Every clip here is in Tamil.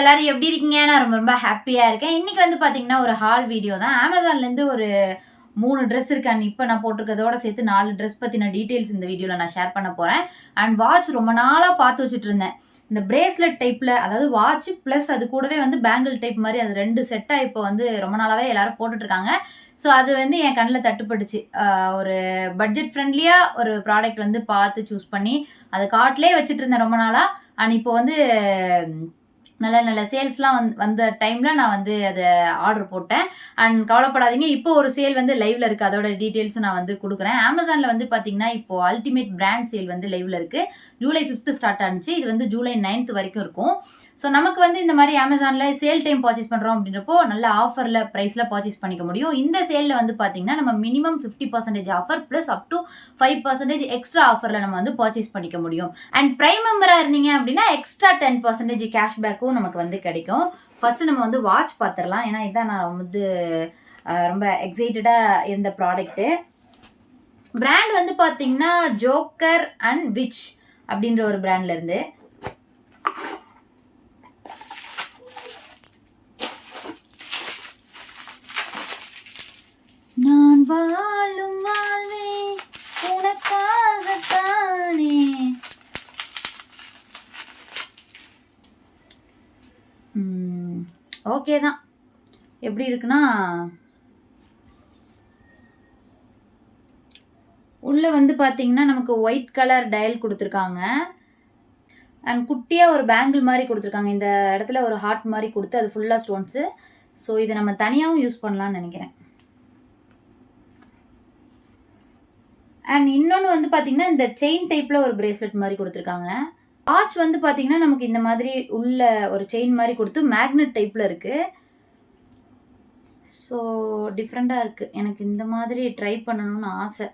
எல்லாரும் எப்படி இருக்கீங்க? நான் ரொம்ப ரொம்ப ஹாப்பியாக இருக்கேன். இன்றைக்கி வந்து பார்த்தீங்கன்னா ஒரு ஹால் வீடியோ தான். அமேசான்லேருந்து ஒரு 3 ட்ரெஸ் இருக்கு. அண்ட் இப்போ நான் போட்டிருக்கிறதோட சேர்த்து 4 ட்ரெஸ் பற்றின டீட்டெயில்ஸ் இந்த வீடியோவில் நான் ஷேர் பண்ண போகிறேன். அண்ட் வாட்ச் ரொம்ப நாளாக பார்த்து வச்சுட்டு இருந்தேன். இந்த பிரேஸ்லெட் டைப்பில், அதாவது வாட்ச் ப்ளஸ் அது கூடவே வந்து பேங்கிள் டைப் மாதிரி அது 2 செட்டாக இப்போ வந்து ரொம்ப நாளாகவே எல்லாரும் போட்டுட்ருக்காங்க. ஸோ அது வந்து என் கண்ணில் தட்டுப்பட்டுச்சு. ஒரு பட்ஜெட் ஃப்ரெண்ட்லியாக ஒரு ப்ராடக்ட் வந்து பார்த்து சூஸ் பண்ணி அதை கார்ட்லேயே வச்சுட்டு இருந்தேன் ரொம்ப நாளாக. அண்ட் இப்போ வந்து நல்ல நல்ல சேல்ஸ்லாம் வந்த டைமில் நான் வந்து அதை ஆர்டர் போட்டேன். அண்ட் கவலைப்படாதீங்க, இப்போ ஒரு சேல் வந்து லைவ்ல இருக்குது. அதோட டீட்டெயில்ஸும் நான் வந்து கொடுக்குறேன். அமேசானில் வந்து பார்த்தீங்கன்னா இப்போது அல்டிமேட் பிராண்ட் சேல் வந்து லைவ்ல இருக்குது. ஜூலை 5th ஸ்டார்ட் ஆனிச்சு. இது வந்து ஜூலை 9th வரைக்கும் இருக்கும். ஸோ நமக்கு வந்து இந்த மாதிரி அமேசானில் சேல் டைம் பர்ச்சேஸ் பண்ணுறோம் அப்படின்றப்போ நல்ல ஆஃபரில் ப்ரைஸில் பர்ச்சேஸ் பண்ணிக்க முடியும். இந்த சேலில் வந்து பார்த்தீங்கன்னா நம்ம minimum 50% offer plus up to 5% extra ஆஃபரில் நம்ம வந்து பர்ச்சேஸ் பண்ணிக்க முடியும். அண்ட் பிரைம் மெம்பராக இருந்தீங்க அப்படின்னா எக்ஸ்ட்ரா 10% கேஷ்பேக்கும் நமக்கு வந்து கிடைக்கும். ஃபர்ஸ்ட் நம்ம வந்து வாட்ச் பார்த்துடலாம். ஏன்னா இதான் நான் வந்து ரொம்ப எக்ஸைட்டடாக இருந்த ப்ராடக்ட்டு. பிராண்ட் வந்து பார்த்தீங்கன்னா ஜோக்கர் அண்ட் விச் அப்படின்ற ஒரு பிராண்ட்லேருந்து. நான் வாழும் வாழ்வே உனக்காகத்தானே. ஓகே தான். எப்படி இருக்குன்னா, உள்ளே வந்து பார்த்தீங்கன்னா நமக்கு ஒயிட் கலர் டயல் கொடுத்துருக்காங்க. அண்ட் குட்டியாக ஒரு பேங்கிள் மாதிரி கொடுத்துருக்காங்க. இந்த இடத்துல ஒரு ஹார்ட் மாதிரி கொடுத்து அது ஃபுல்லாக ஸ்டோன்ஸு. ஸோ இதை நம்ம தனியாகவும் யூஸ் பண்ணலான்னு நினைக்கிறேன். அண்ட் இன்னொன்று வந்து பார்த்தீங்கன்னா இந்த செயின் டைப்பில் ஒரு பிரேஸ்லெட் மாதிரி கொடுத்துருக்காங்க. வாட்ச் வந்து பார்த்தீங்கன்னா நமக்கு இந்த மாதிரி உள்ள ஒரு செயின் மாதிரி கொடுத்து மேக்னெட் டைப்பில் இருக்குது. ஸோ டிஃப்ரெண்ட்டாக இருக்குது. எனக்கு இந்த மாதிரி ட்ரை பண்ணணும்னு ஆசை.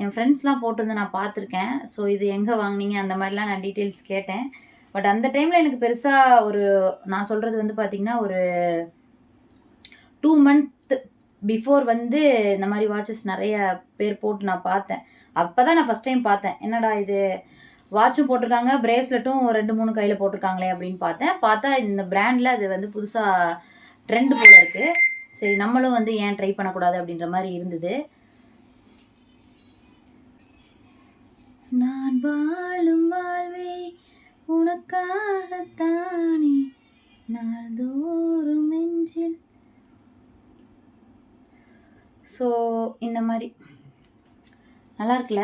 என் ஃப்ரெண்ட்ஸ்லாம் போட்டு வந்து நான் பார்த்துருக்கேன். ஸோ இது எங்கே வாங்கினீங்க அந்த மாதிரிலாம் நான் டீட்டெயில்ஸ் கேட்டேன். பட் அந்த டைமில் எனக்கு பெருசாக நான் சொல்கிறது வந்து பார்த்திங்கன்னா ஒரு 2 month பிஃபோர் வந்து இந்த மாதிரி வாட்சஸ் நிறைய பேர் போட்டு நான் பார்த்தேன். அப்போ தான் நான் ஃபஸ்ட் டைம் பார்த்தேன். என்னடா இது வாட்சும் போட்டிருக்காங்க, பிரேஸ்லெட்டும் 2-3 கையில் போட்டிருக்காங்களே அப்படின்னு பார்த்தா இந்த பிராண்டில் அது வந்து புதுசாக ட்ரெண்ட் போல் இருக்குது. சரி நம்மளும் வந்து ஏன் ட்ரை பண்ணக்கூடாது அப்படின்ற மாதிரி இருந்தது. நான் வாழும் வாழ்வே உனக்காகத்தானே நாள்தோறும் நெஞ்சில். ஸோ இந்த மாதிரி நல்லா இருக்குல்ல,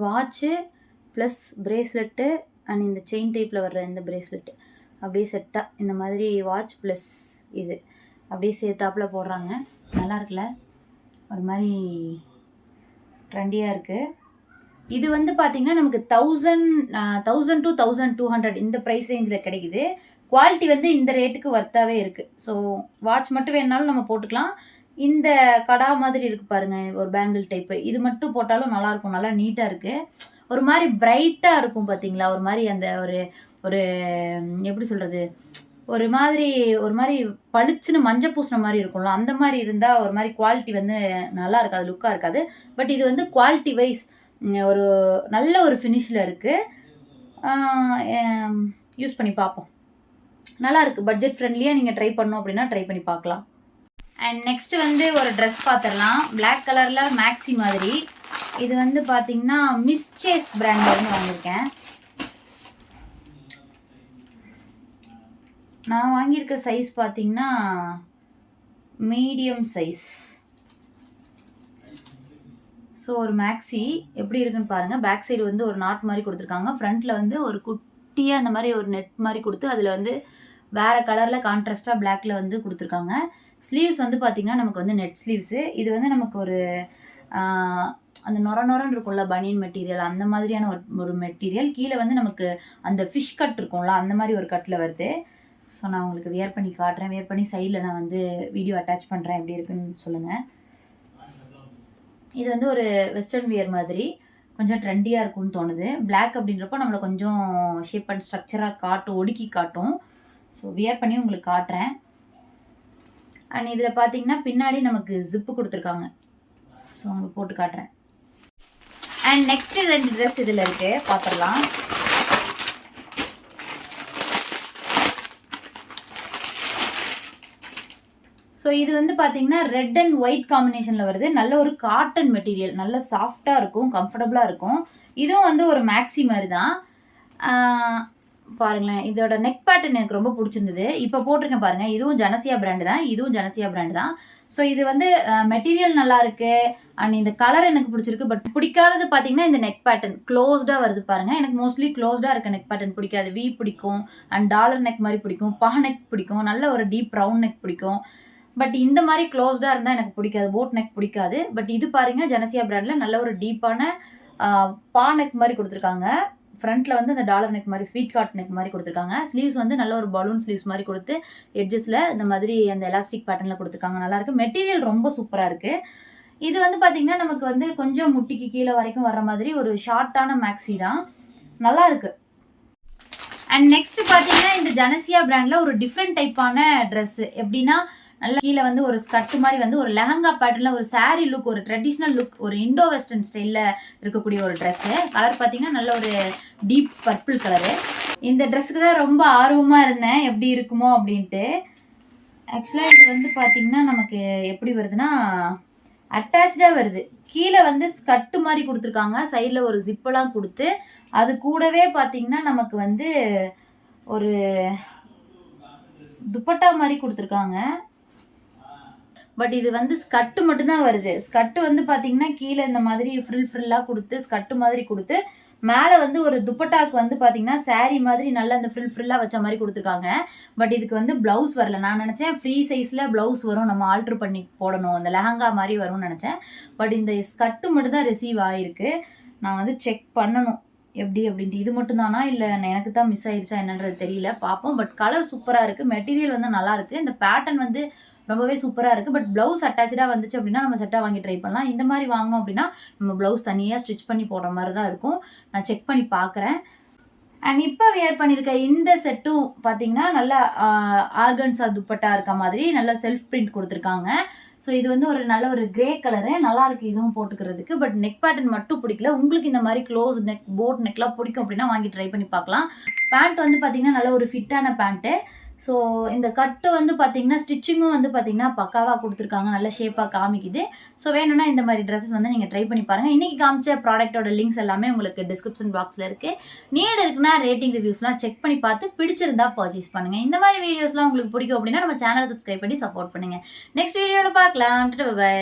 வாட்ச்சு ப்ளஸ் பிரேஸ்லெட்டு அண்ட் இந்த செயின் டைப்பில் வர்ற இந்த பிரேஸ்லெட்டு அப்படியே செட்டாக இந்த மாதிரி வாட்ச் ப்ளஸ் இது அப்படியே சேர்த்தாப்பில் போடுறாங்க. நல்லா இருக்குல்ல, ஒரு மாதிரி ட்ரெண்டியாக இருக்குது. இது வந்து பார்த்திங்கன்னா நமக்கு 1000 to 1200 இந்த ப்ரைஸ் ரேஞ்சில் கிடைக்குது. குவாலிட்டி வந்து இந்த ரேட்டுக்கு ஒர்த்தாகவே இருக்குது. ஸோ வாட்ச் மட்டும் வேணுனாலும் நம்ம போட்டுக்கலாம். இந்த கடா மாதிரி இருக்குது பாருங்கள், ஒரு பேங்கிள் டைப்பு, இது மட்டும் போட்டாலும் நல்லாயிருக்கும். நல்லா நீட்டாக இருக்குது. ஒரு மாதிரி பிரைட்டாக இருக்கும் பார்த்தீங்களா, ஒரு மாதிரி அந்த ஒரு எப்படி சொல்கிறது, ஒரு மாதிரி பளிச்சுன்னு மஞ்சள் பூசின மாதிரி இருக்கும்ல, அந்த மாதிரி இருந்தால் ஒரு மாதிரி குவாலிட்டி வந்து நல்லா இருக்காது, லுக்காக இருக்காது. பட் இது வந்து குவாலிட்டி வைஸ் ஒரு நல்ல ஒரு ஃபினிஷில் இருக்குது. யூஸ் பண்ணி பார்ப்போம். நல்லா இருக்குது. பட்ஜெட் ஃப்ரெண்ட்லியாக நீங்கள் ட்ரை பண்ணோம் அப்படின்னா ட்ரை பண்ணி பார்க்கலாம். அண்ட் நெக்ஸ்ட்டு வந்து ஒரு ட்ரெஸ் பார்த்துடலாம். பிளாக் கலரில் மேக்ஸி மாதிரி. இது வந்து பார்த்தீங்கன்னா மிஸ்சேஸ் பிராண்ட்லேருந்து வாங்கியிருக்கேன். நான் வாங்கியிருக்க சைஸ் பார்த்தீங்கன்னா மீடியம் சைஸ். ஸோ ஒரு மேக்ஸி எப்படி இருக்குன்னு பாருங்கள். பேக் சைடு வந்து ஒரு நாட் மாதிரி கொடுத்துருக்காங்க. ஃப்ரண்ட்டில் வந்து ஒரு குட்டியாக அந்த மாதிரி ஒரு நெட் மாதிரி கொடுத்து அதில் வந்து வேறு கலரில் கான்ட்ராஸ்டாக பிளாக்கில் வந்து கொடுத்துருக்காங்க. ஸ்லீவ்ஸ் வந்து பார்த்திங்கன்னா நமக்கு வந்து நெட் ஸ்லீவ்ஸு. இது வந்து நமக்கு ஒரு அந்த நொரன்னு இருக்கும்ல பனியன் மெட்டீரியல், அந்த மாதிரியான ஒரு மெட்டீரியல். கீழே வந்து நமக்கு அந்த ஃபிஷ் கட் இருக்கும்ல, அந்த மாதிரி ஒரு கட்டில் வருது. ஸோ நான் உங்களுக்கு வியர் பண்ணி காட்டுறேன். வியர் பண்ணி சைடில் நான் வந்து வீடியோ அட்டாச் பண்ணுறேன், எப்படி இருக்குன்னு சொல்லுங்கள். இது வந்து ஒரு வெஸ்டர்ன் வியர் மாதிரி கொஞ்சம் ட்ரெண்டியாக இருக்கும்னு தோணுது. பிளாக் அப்படின்றப்போ நம்மளை கொஞ்சம் ஷேப் அண்ட் ஸ்ட்ரக்சராக காட்டும், ஒடுக்கி காட்டும். ஸோ வியர் பண்ணி உங்களுக்கு காட்டுறேன். அண்ட் இதில் பார்த்தீங்கன்னா பின்னாடி நமக்கு ஜிப்பு கொடுத்துருக்காங்க. ஸோ உங்களுக்கு போட்டு காட்டுறேன். அண்ட் நெக்ஸ்ட்டு 2 ட்ரெஸ் இதில் இருக்குது, பார்த்துடலாம். ஸோ இது வந்து பார்த்தீங்கன்னா ரெட் அண்ட் ஒயிட் காம்பினேஷனில் வருது. நல்ல ஒரு காட்டன் மெட்டீரியல், நல்ல சாஃப்டாக இருக்கும், கம்ஃபர்டபுளாக இருக்கும். இதுவும் வந்து ஒரு மேக்ஸி மாதிரி தான். பாருங்களேன், இதோட நெக் பேட்டர்ன் எனக்கு ரொம்ப பிடிச்சிருந்தது. இப்போ போட்டிருக்கேன் பாருங்கள், இதுவும் ஜனசியா பிராண்டு தான், இதுவும் ஜனசியா பிராண்டு தான். ஸோ இது வந்து மெட்டீரியல் நல்லா இருக்கு அண்ட் இந்த கலர் எனக்கு பிடிச்சிருக்கு. பட் பிடிக்காதது பார்த்தீங்கன்னா இந்த நெக் பேட்டர்ன் க்ளோஸ்டாக வருது பாருங்க. எனக்கு மோஸ்ட்லி க்ளோஸ்டாக இருக்க நெக் பேட்டர்ன் பிடிக்காது. வி பிடிக்கும் அண்ட் டாலர் நெக் மாதிரி பிடிக்கும், பா நெக் பிடிக்கும், நல்ல ஒரு டீப் ரவுண்ட் நெக் பிடிக்கும். பட் இந்த மாதிரி க்ளோஸ்டாக இருந்தால் எனக்கு பிடிக்காது, போட் நெக் பிடிக்காது. பட் இது பாருங்க ஜனசியா பிராண்டில் நல்ல ஒரு டீப்பான பா நெக் மாதிரி கொடுத்துருக்காங்க. ஃப்ரண்ட்ல வந்து அந்த டாலர் நெக் மாதிரி ஸ்வீட் கார்ட் நெக் மாதிரி கொடுத்துருக்காங்க. ஸ்லீவ்ஸ் வந்து நல்ல ஒரு பலூன் ஸ்லீவ்ஸ் மாதிரி கொடுத்து எட்ஜஸ்ல இந்த மாதிரி அந்த எலாஸ்டிக் பேட்டர்ல கொடுத்துருக்காங்க. நல்லா இருக்கு. மெட்டீரியல் ரொம்ப சூப்பரா இருக்கு. இது வந்து பாத்தீங்கன்னா நமக்கு வந்து கொஞ்சம் முட்டிக்கு கீழே வரைக்கும் வர்ற மாதிரி ஒரு ஷார்ட்டான மேக்ஸி தான். நல்லா இருக்கு. அண்ட் நெக்ஸ்ட் பாத்தீங்கன்னா இந்த ஜனசியா பிராண்ட்ல ஒரு டிஃப்ரெண்ட் டைப்பான ட்ரெஸ். எப்படின்னா நல்லா கீழே வந்து ஒரு ஸ்கர்ட் மாதிரி வந்து ஒரு லெஹங்கா பேட்டர்ல ஒரு சாரி லுக், ஒரு ட்ரெடிஷ்னல் லுக், ஒரு இண்டோ வெஸ்டர்ன் ஸ்டைல்ல இருக்கக்கூடிய ஒரு ட்ரெஸ். கலர் பார்த்தீங்கன்னா நல்ல ஒரு டீப் பர்பிள் கலரு. இந்த ட்ரெஸ்ஸுக்கு தான் ரொம்ப ஆர்வமாக இருந்தேன் எப்படி இருக்குமோ அப்படின்ட்டு. ஆக்சுவலாக இது வந்து பார்த்தீங்கன்னா நமக்கு எப்படி வருதுன்னா அட்டாச்சாக வருது. கீழே வந்து ஸ்கர்ட் மாதிரி கொடுத்துருக்காங்க, சைடில் ஒரு ஜிப்பெல்லாம் கொடுத்து அது கூடவே பார்த்தீங்கன்னா நமக்கு வந்து ஒரு துப்பட்டா மாதிரி கொடுத்துருக்காங்க. பட் இது வந்து ஸ்கர்ட் மட்டும்தான் வருது. ஸ்கர்ட் வந்து பார்த்தீங்கன்னா கீழே இந்த மாதிரி ஃப்ரில்லாக கொடுத்து ஸ்கர்ட் மாதிரி கொடுத்து மேலே வந்து ஒரு துப்பட்டாக்கு வந்து பார்த்தீங்கன்னா சாரீ மாதிரி நல்ல அந்த ஃப்ரில்லாக வச்ச மாதிரி கொடுத்துருக்காங்க. பட் இதுக்கு வந்து ப்ளவுஸ் வரல. நான் நினச்சேன் ஃப்ரீ சைஸில் ப்ளவுஸ் வரும், நம்ம ஆல்ட்ரு பண்ணி போடணும், அந்த லெஹங்கா மாதிரி வரும்னு நினச்சேன். பட் இந்த ஸ்கர்ட்டு மட்டும் தான் ரிசீவ் ஆகிருக்கு. நான் வந்து செக் பண்ணணும் எப்படி அப்படின்ட்டு. இது மட்டும் தானா இல்லை எனக்கு தான் மிஸ் ஆயிடுச்சா என்னன்றது தெரியல, பார்ப்போம். பட் கலர் சூப்பராக இருக்குது, மெட்டீரியல் வந்து நல்லா இருக்குது, இந்த பேட்டர்ன் வந்து ரொம்பவே சூப்பராக இருக்குது. பட் ப்ளவுஸ் அட்டாச்சாக வந்துச்சு அப்படின்னா நம்ம செட்டாக வாங்கி ட்ரை பண்ணலாம். இந்த மாதிரி வாங்கினோம் அப்படின்னா நம்ம ப்ளவுஸ் தனியாக ஸ்டிச் பண்ணி போடுற மாதிரி தான் இருக்கும். நான் செக் பண்ணி பார்க்குறேன். அண்ட் இப்போ வியர் பண்ணியிருக்க இந்த செட்டும் பார்த்தீங்கன்னா நல்லா ஆர்கன்ஸா துப்பட்டா இருக்க மாதிரி நல்ல செல்ஃப் பிரிண்ட் கொடுத்துருக்காங்க. ஸோ இது வந்து ஒரு நல்ல ஒரு கிரே கலரு, நல்லா இருக்குது இதுவும் போட்டுக்கிறதுக்கு. பட் நெக் பேட்டர்ன் மட்டும் பிடிக்கல. உங்களுக்கு இந்த மாதிரி க்ளோஸ் நெக், போட் நெக்லாம் பிடிக்கும் அப்படின்னா வாங்கி ட்ரை பண்ணி பார்க்கலாம். பேண்ட் வந்து பார்த்தீங்கன்னா நல்ல ஒரு ஃபிட்டான பேண்ட்டு. ஸோ இந்த கட்டு வந்து பார்த்தீங்கன்னா ஸ்டிச்சிங்கும் வந்து பார்த்தீங்கன்னா பக்காவாக கொடுத்துருக்காங்க, நல்ல ஷேப்பாக காமிக்குது. ஸோ வேணும்னா இந்த மாதிரி ட்ரெஸ்ஸஸ் வந்து நீங்கள் ட்ரை பண்ணி பாருங்கள். இன்றைக்கி காமிச்ச ப்ராடக்ட்டோட லிங்க்ஸ் எல்லாமே உங்களுக்கு டிஸ்கிரிப்ஷன் பாக்ஸில் இருக்குது. நீட் இருக்குன்னா ரேட்டிங் ரிவ்யூஸ்லாம் செக் பண்ணி பார்த்து பிடிச்சிருந்தா பர்ச்சேஸ் பண்ணுங்கள். இந்த மாதிரி வீடியோஸ்லாம் உங்களுக்கு பிடிக்கும் அப்படின்னா நம்ம சேனலை சப்ஸ்கிரைப் பண்ணி சப்போர்ட் பண்ணுங்கள். நெக்ஸ்ட் வீடியோவில் பார்க்கலாம். பை.